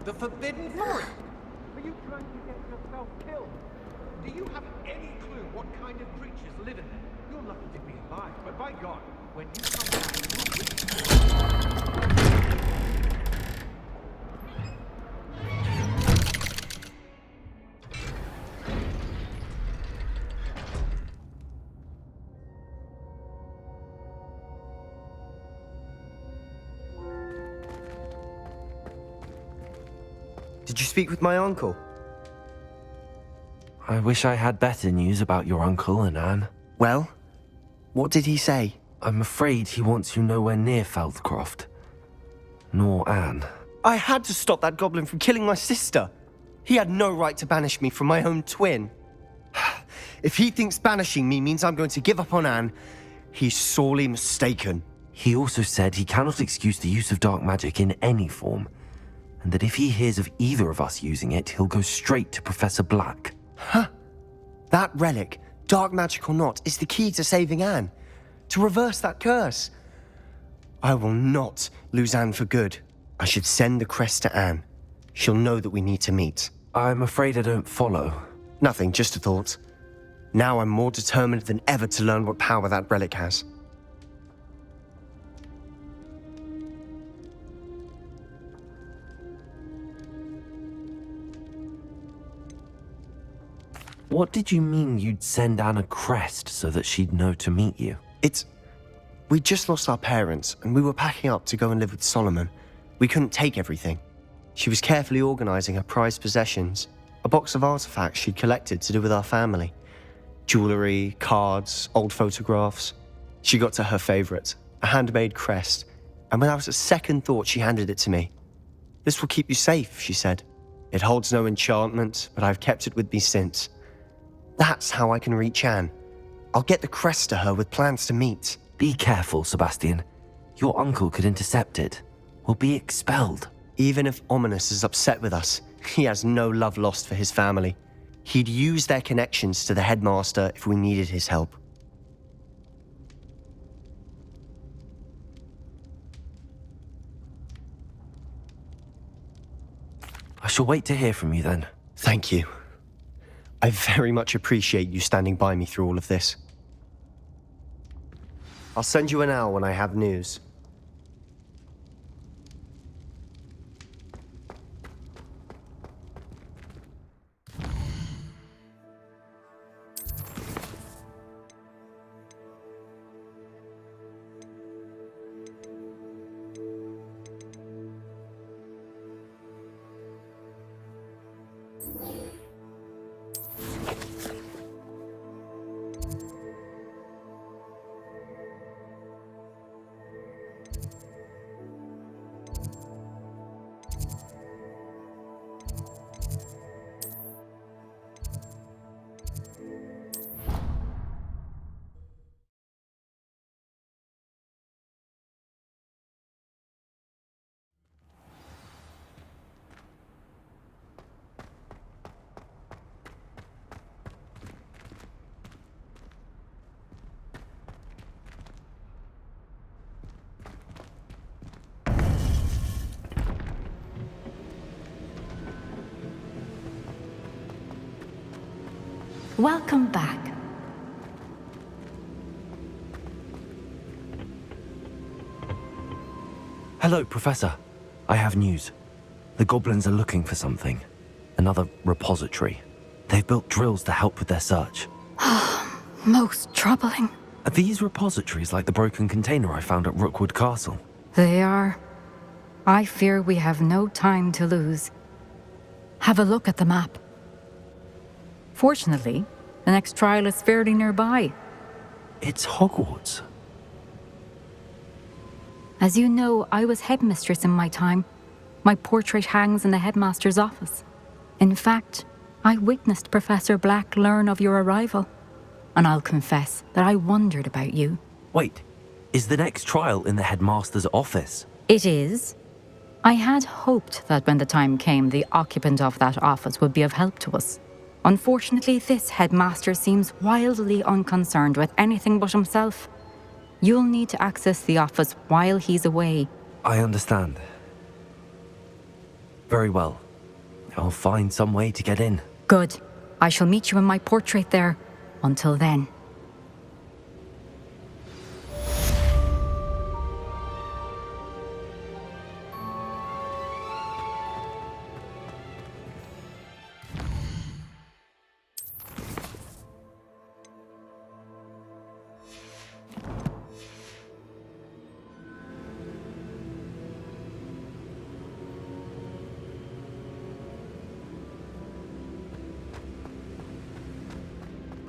The forbidden forest! Are you trying to get yourself killed? Do you have any clue what kind of creatures live in there? You're lucky to be alive, but by God, when you come back, Did you speak with my uncle? I wish I had better news about your uncle and Anne. Well, what did he say? I'm afraid he wants you nowhere near Feldcroft. Nor Anne. I had to stop that goblin from killing my sister. He had no right to banish me from my own twin. If he thinks banishing me means I'm going to give up on Anne, he's sorely mistaken. He also said he cannot excuse the use of dark magic in any form, and that if he hears of either of us using it, he'll go straight to Professor Black. Huh. That relic, dark magic or not, is the key to saving Anne. To reverse that curse. I will not lose Anne for good. I should send the crest to Anne. She'll know that we need to meet. I'm afraid I don't follow. Nothing, just a thought. Now I'm more determined than ever to learn what power that relic has. What did you mean you'd send Anne a crest so that she'd know to meet you? We just lost our parents, and we were packing up to go and live with Solomon. We couldn't take everything. She was carefully organizing her prized possessions, a box of artifacts she'd collected to do with our family. Jewelry, cards, old photographs. She got to her favorite, a handmade crest, and without a second thought she handed it to me. "This will keep you safe," she said. "It holds no enchantment, but I've kept it with me since. That's how I can reach Anne. I'll get the crest to her with plans to meet." Be careful, Sebastian. Your uncle could intercept it. We'll be expelled. Even if Ominous is upset with us, he has no love lost for his family. He'd use their connections to the headmaster if we needed his help. I shall wait to hear from you then. Thank you. I very much appreciate you standing by me through all of this. I'll send you an owl when I have news. Welcome back. Hello, Professor. I have news. The goblins are looking for something. Another repository. They've built drills to help with their search. Most troubling. Are these repositories like the broken container I found at Rookwood Castle? They are. I fear we have no time to lose. Have a look at the map. Fortunately, the next trial is fairly nearby. It's Hogwarts. As you know, I was headmistress in my time. My portrait hangs in the headmaster's office. In fact, I witnessed Professor Black learn of your arrival. And I'll confess that I wondered about you. Wait, is the next trial in the headmaster's office? It is. I had hoped that when the time came, the occupant of that office would be of help to us. Unfortunately, this headmaster seems wildly unconcerned with anything but himself. You'll need to access the office while he's away. I understand. Very well. I'll find some way to get in. Good. I shall meet you in my portrait there. Until then.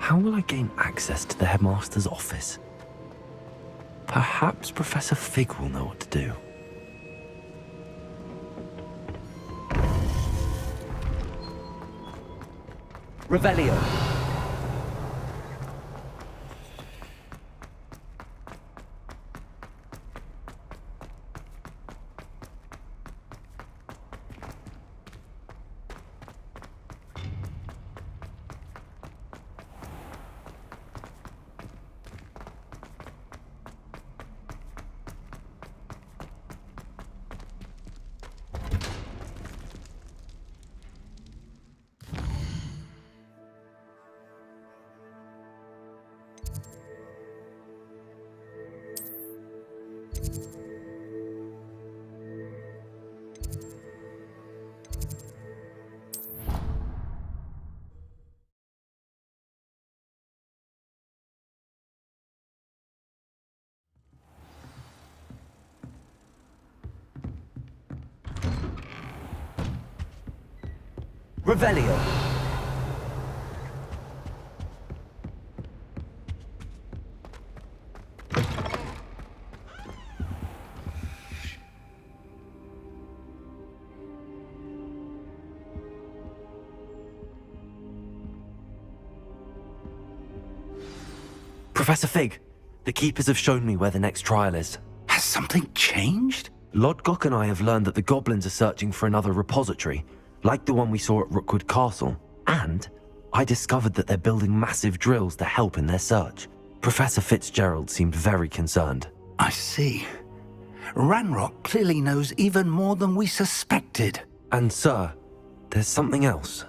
How will I gain access to the headmaster's office? Perhaps Professor Fig will know what to do. Revelio. Revelio. Professor Fig, the Keepers have shown me where the next trial is. Has something changed? Lodgok and I have learned that the goblins are searching for another repository, like the one we saw at Rookwood Castle. And I discovered that they're building massive drills to help in their search. Professor Fitzgerald seemed very concerned. I see. Ranrock clearly knows even more than we suspected. And sir, there's something else.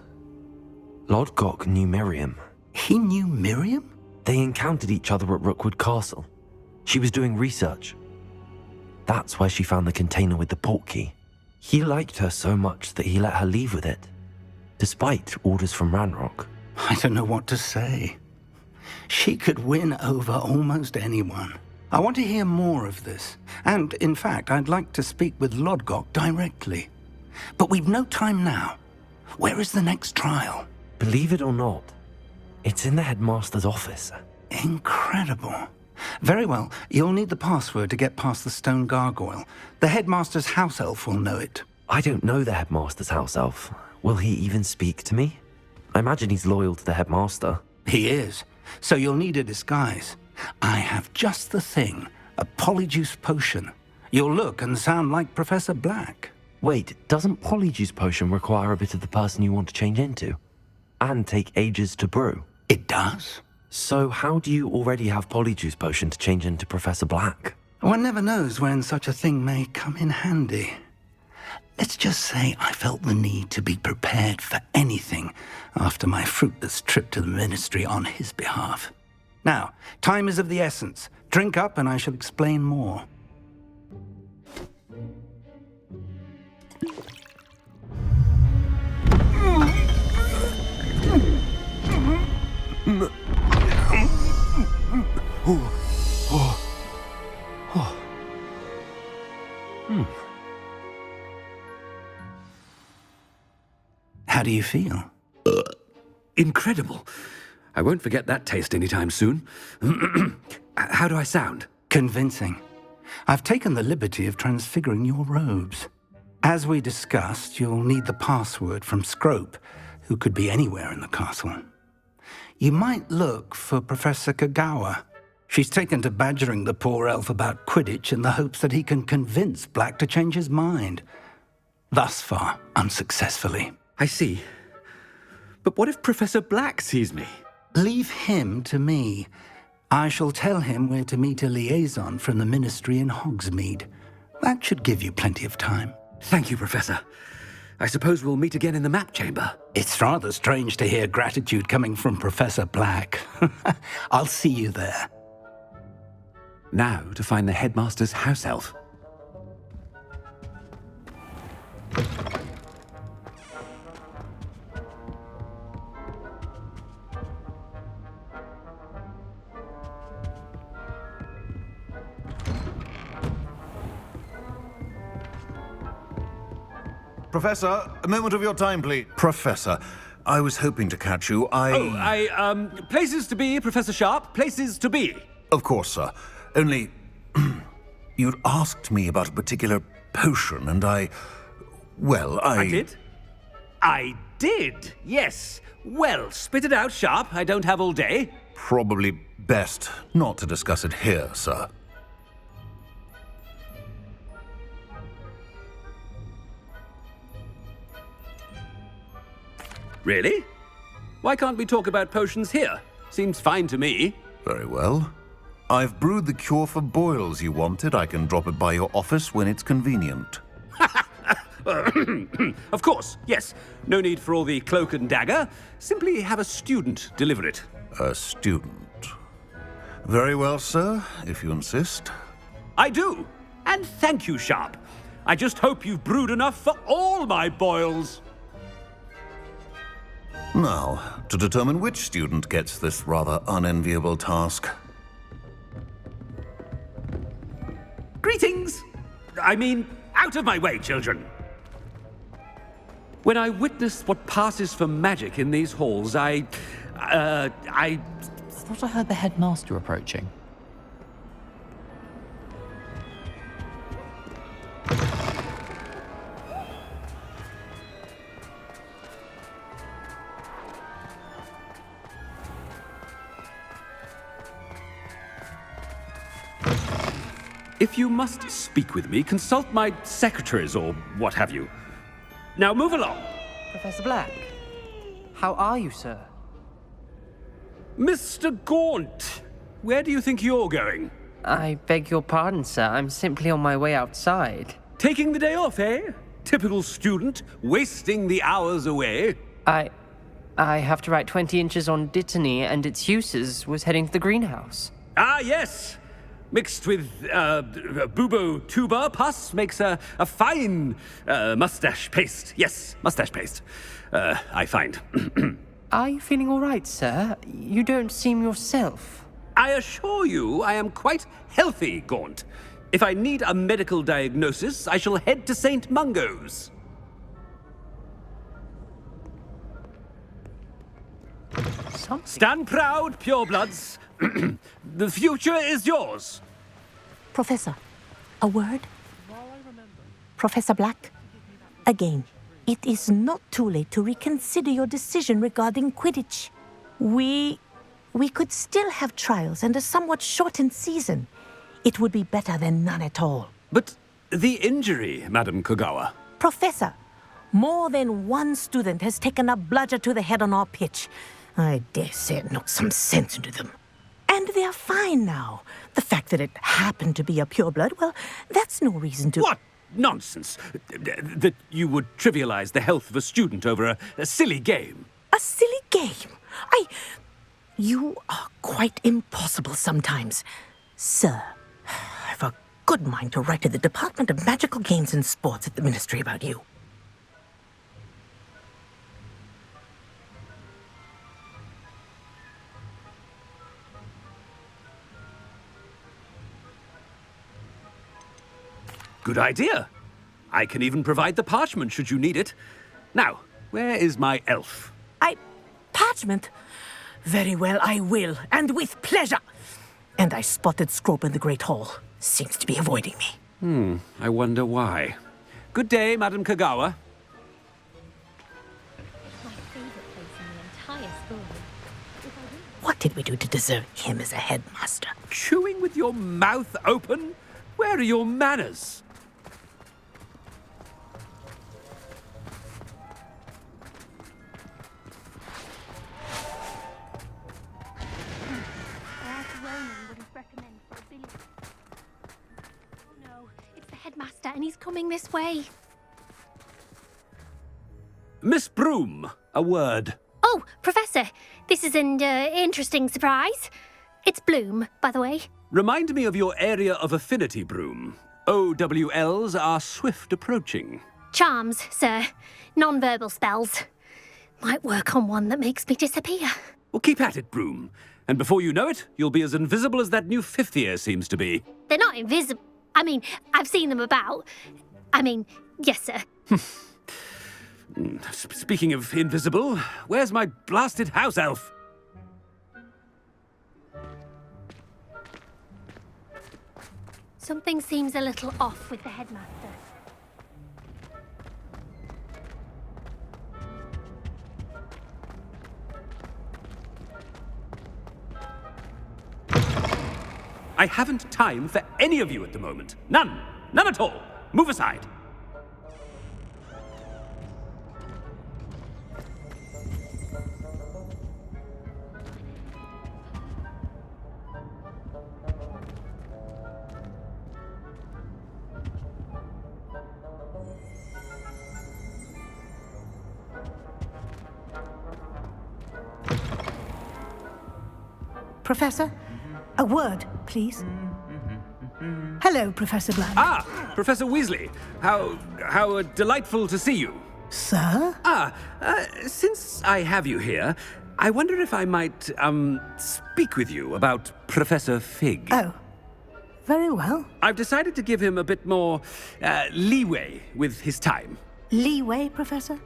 Lodgok knew Miriam. He knew Miriam? They encountered each other at Rookwood Castle. She was doing research. That's where she found the container with the portkey. He liked her so much that he let her leave with it, despite orders from Ranrock. I don't know what to say. She could win over almost anyone. I want to hear more of this. And, in fact, I'd like to speak with Lodgok directly. But we've no time now. Where is the next trial? Believe it or not, it's in the headmaster's office. Incredible. Very well. You'll need the password to get past the stone gargoyle. The headmaster's house elf will know it. I don't know the headmaster's house elf. Will he even speak to me? I imagine he's loyal to the headmaster. He is. So you'll need a disguise. I have just the thing. A polyjuice potion. You'll look and sound like Professor Black. Wait, doesn't Polyjuice Potion require a bit of the person you want to change into? And take ages to brew? It does. So how do you already have Polyjuice Potion to change into Professor Black? One never knows when such a thing may come in handy. Let's just say I felt the need to be prepared for anything after my fruitless trip to the ministry on his behalf. Now, time is of the essence. Drink up and I shall explain more. How do you feel? Incredible. I won't forget that taste anytime soon. How do I sound? Convincing. I've taken the liberty of transfiguring your robes. As we discussed, you'll need the password from Scrope, who could be anywhere in the castle. You might look for Professor Kagawa. She's taken to badgering the poor elf about Quidditch in the hopes that he can convince Black to change his mind. Thus far, unsuccessfully. I see. But what if Professor Black sees me? Leave him to me. I shall tell him where to meet a liaison from the ministry in Hogsmeade. That should give you plenty of time. Thank you, Professor. I suppose we'll meet again in the map chamber. It's rather strange to hear gratitude coming from Professor Black. I'll see you there. Now to find the headmaster's house elf. Professor, a moment of your time, please. Professor, I was hoping to catch you. Places to be, Professor Sharp. Places to be. Of course, sir. Only, you'd asked me about a particular potion, and I did? I did, yes. Well, spit it out, Sharp. I don't have all day. Probably best not to discuss it here, sir. Really? Why can't we talk about potions here? Seems fine to me. Very well. I've brewed the cure for boils you wanted. I can drop it by your office when it's convenient. Of course, yes. No need for all the cloak and dagger. Simply have a student deliver it. A student. Very well, sir, if you insist. I do. And thank you, Sharp. I just hope you've brewed enough for all my boils. Now, to determine which student gets this rather unenviable task. Greetings! I mean, out of my way, children. When I witness what passes for magic in these halls, I thought I heard the headmaster approaching. If you must speak with me, consult my secretaries or what have you. Now move along. Professor Black, how are you, sir? Mr. Gaunt, where do you think you're going? I beg your pardon, sir. I'm simply on my way outside. Taking the day off, eh? Typical student, wasting the hours away. I have to write 20 inches on Dittany and its uses. Was heading to the greenhouse. Ah, yes. Mixed with bubo tuber pus makes a fine mustache paste. Yes, mustache paste. I find. Are you feeling all right, sir? You don't seem yourself. I assure you I am quite healthy, Gaunt. If I need a medical diagnosis, I shall head to St. Mungo's. Stand proud, purebloods. The future is yours. Professor, a word? Professor Black, again, it is not too late to reconsider your decision regarding Quidditch. We could still have trials and a somewhat shortened season. It would be better than none at all. But the injury, Madam Kogawa. Professor, more than one student has taken a bludger to the head on our pitch. I dare say it knocked some sense into them. And they're fine now. The fact that it happened to be a pureblood, well, that's no reason to... What nonsense! That you would trivialize the health of a student over a silly game. A silly game? You are quite impossible sometimes. Sir, I've a good mind to write to the Department of Magical Games and Sports at the Ministry about you. Good idea. I can even provide the parchment should you need it. Now, where is my elf? Parchment? Very well, I will, and with pleasure. And I spotted Scrope in the Great Hall. Seems to be avoiding me. I wonder why. Good day, Madam Kogawa. My favorite place in the entire school. What did we do to deserve him as a headmaster? Chewing with your mouth open? Where are your manners? Oh no, it's the headmaster and he's coming this way. Miss Broom, a word. Oh, Professor, this is an interesting surprise. It's Bloom, by the way. Remind me of your area of affinity, Broom. OWLs are swift approaching. Charms, sir. Non-verbal spells. Might work on one that makes me disappear. Well, keep at it, Broom. And before you know it, you'll be as invisible as that new fifth year seems to be. They're not invisible. I mean, I've seen them about. I mean, yes, sir. Speaking of invisible, where's my blasted house elf? Something seems a little off with the headmaster. I haven't time for any of you at the moment. None. None at all. Move aside. Professor, a word, please. Hello, Professor Black. Ah, Professor Weasley. How delightful to see you. Sir? Since I have you here, I wonder if I might, speak with you about Professor Fig. Oh, very well. I've decided to give him a bit more, leeway with his time. Leeway, Professor?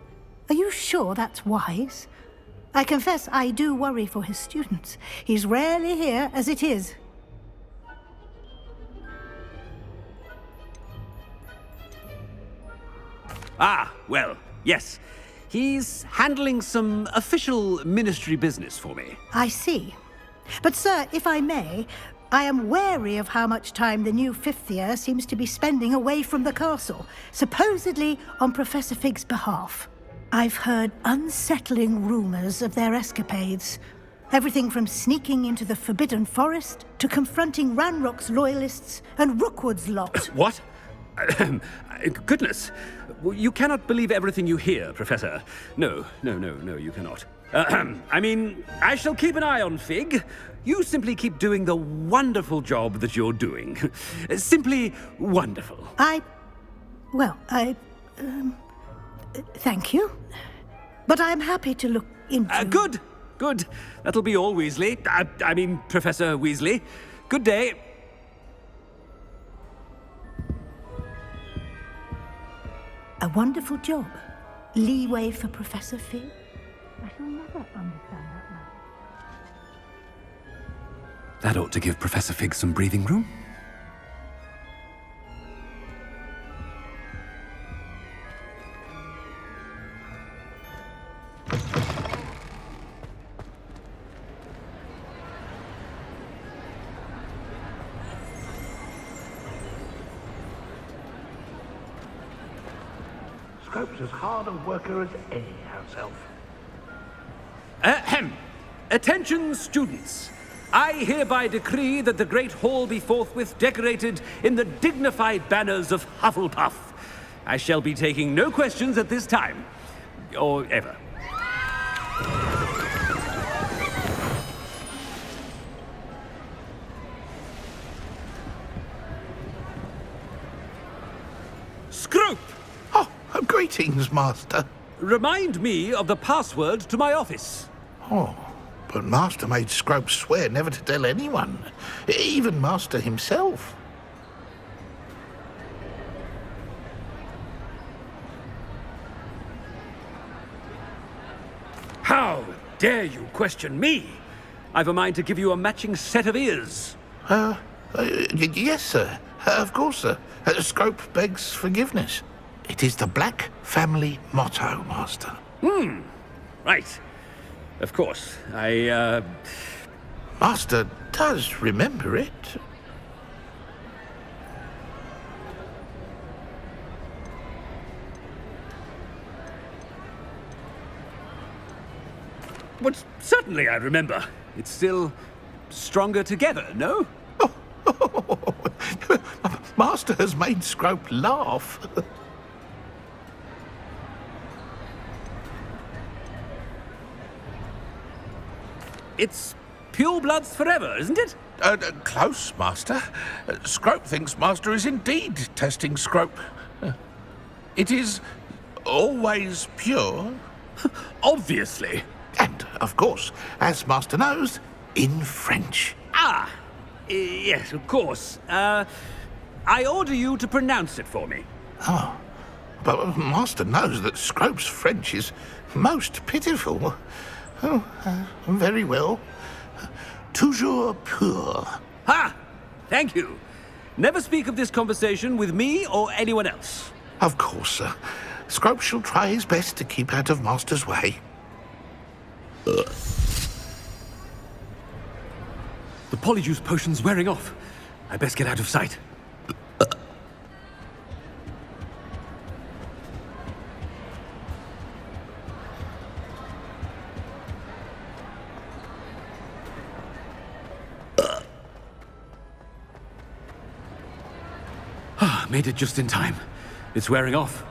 Are you sure that's wise? I confess I do worry for his students. He's rarely here as it is. Ah, well, yes. He's handling some official ministry business for me. I see. But, sir, if I may, I am wary of how much time the new fifth year seems to be spending away from the castle, supposedly on Professor Fig's behalf. I've heard unsettling rumors of their escapades. Everything from sneaking into the Forbidden Forest to confronting Ranrock's loyalists and Rookwood's lot. What? Goodness. You cannot believe everything you hear, Professor. No, you cannot. I mean, I shall keep an eye on Fig. You simply keep doing the wonderful job that you're doing. Simply wonderful. Thank you. But I'm happy to look into... Good. That'll be all, Weasley. I mean, Professor Weasley. Good day. A wonderful job. Leeway for Professor Fig. I shall never understand that man. That ought to give Professor Fig some breathing room. Scrope's as hard a worker as any house elf. Ahem. Attention, students. I hereby decree that the Great Hall be forthwith decorated in the dignified banners of Hufflepuff. I shall be taking no questions at this time. Or ever. Scrope! Oh, greetings, Master. Remind me of the password to my office. Oh, but Master made Scrope swear never to tell anyone, even Master himself. How dare you question me? I've a mind to give you a matching set of ears. Yes, sir. Of course, sir. Scrope begs forgiveness. It is the Black family motto, Master. Right. Of course. Master does remember it. But certainly I remember. It's still stronger together, no? Master has made Scrope laugh. It's pure bloods forever, isn't it? Close, Master. Scrope thinks Master is indeed testing Scrope. It is always pure. Obviously. And, of course, as Master knows, in French. Ah, yes, of course. I order you to pronounce it for me. Oh, but Master knows that Scrope's French is most pitiful. Oh, very well. Toujours pur. Ha! Thank you. Never speak of this conversation with me or anyone else. Of course, sir. Scrope shall try his best to keep out of Master's way. The polyjuice potion's wearing off. I best get out of sight. Made it just in time. It's wearing off.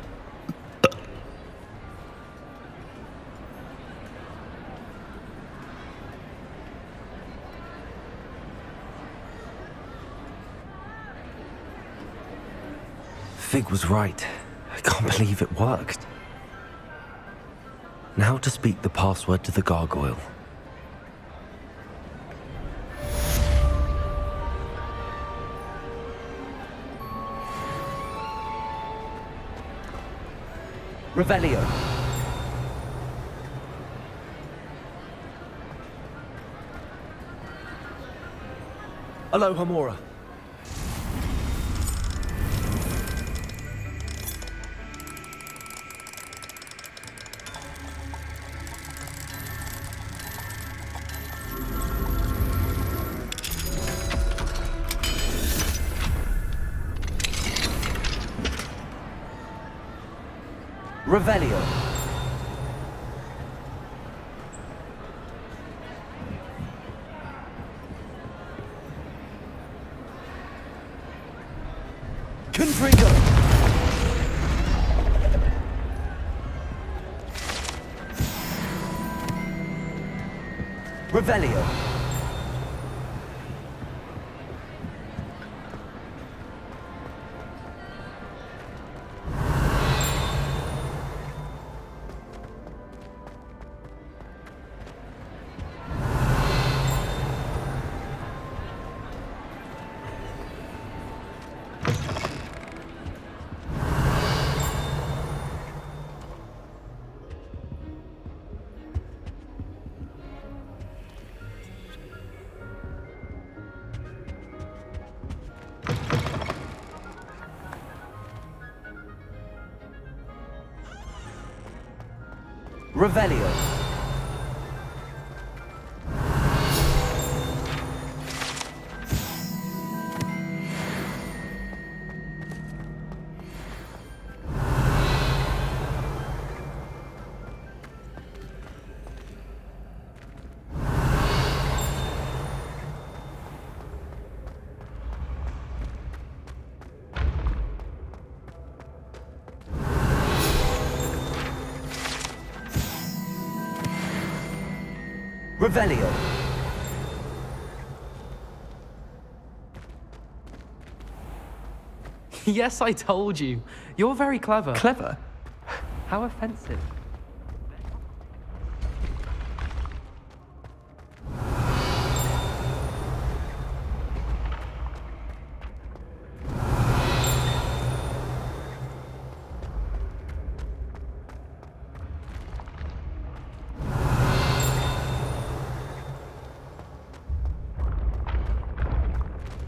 Fig was right. I can't believe it worked. Now to speak the password to the gargoyle. Revelio. Aloha Mora. Revelio. Confringo. Revelio. Revelio. Revelio. Yes, I told you. You're very clever. Clever? How offensive.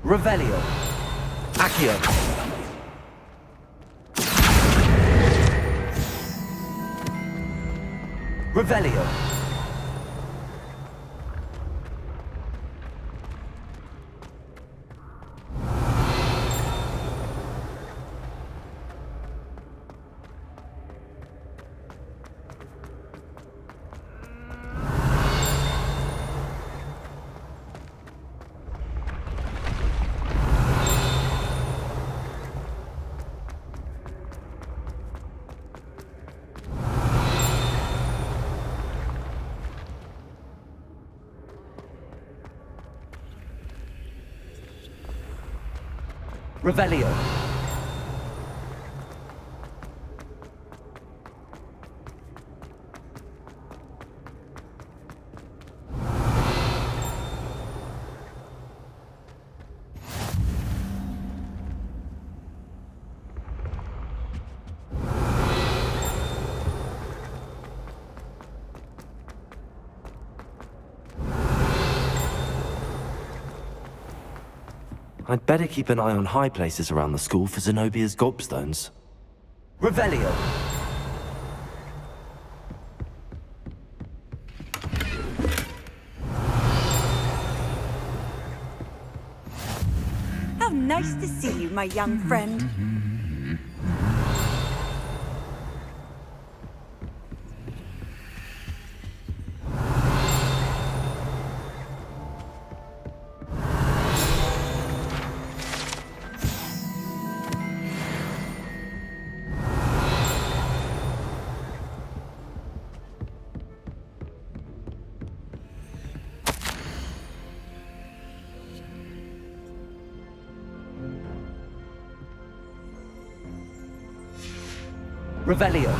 Revelio. Accio. Revelio. Revelio. I'd better keep an eye on high places around the school for Zenobia's gobstones. Revelio! How nice to see you, my young friend. Revelio.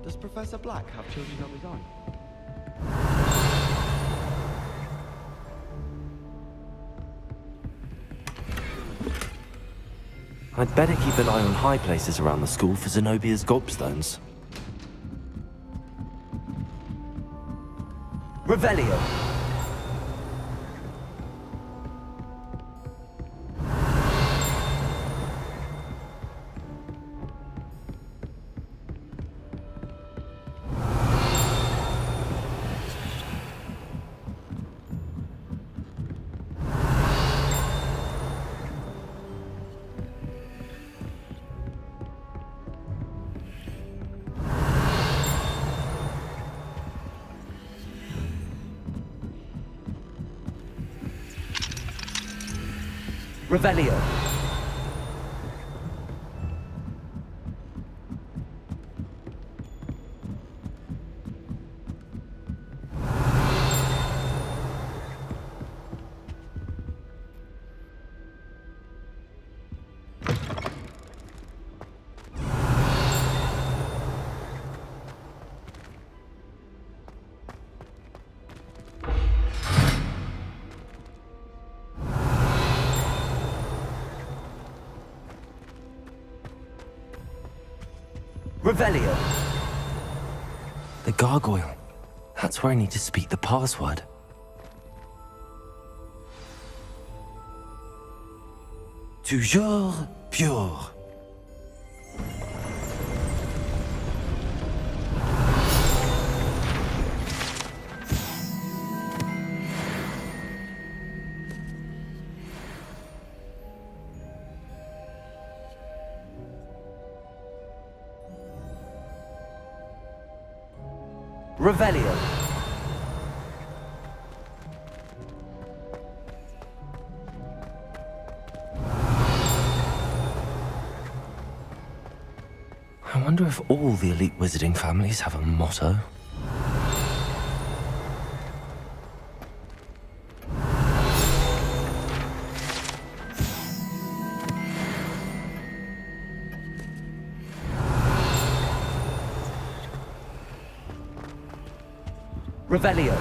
Does Professor Black have children of his own? I'd better keep an eye on high places around the school for Zenobia's gobstones. Revelio! Revelio. Revelio. The gargoyle. That's where I need to speak the password. Toujours pure. Revelio. I wonder if all the elite wizarding families have a motto. Revelio.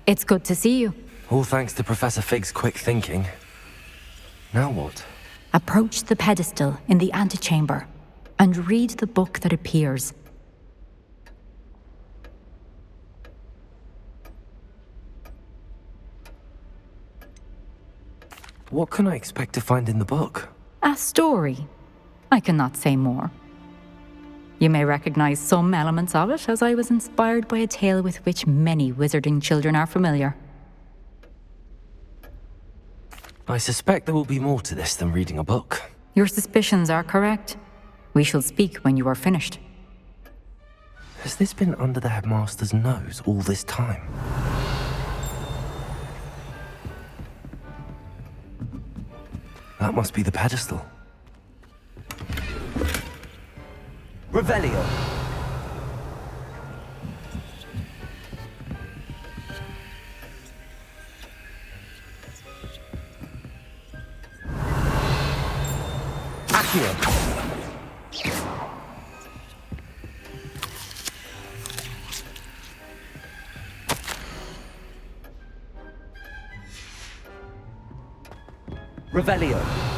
It's good to see you. All thanks to Professor Fig's quick thinking. Now what? Approach the pedestal in the antechamber and read the book that appears. What can I expect to find in the book? A story. I cannot say more. You may recognize some elements of it, as I was inspired by a tale with which many wizarding children are familiar. I suspect there will be more to this than reading a book. Your suspicions are correct. We shall speak when you are finished. Has this been under the headmaster's nose all this time? That must be the pedestal. Revelio. Accio. Revelio.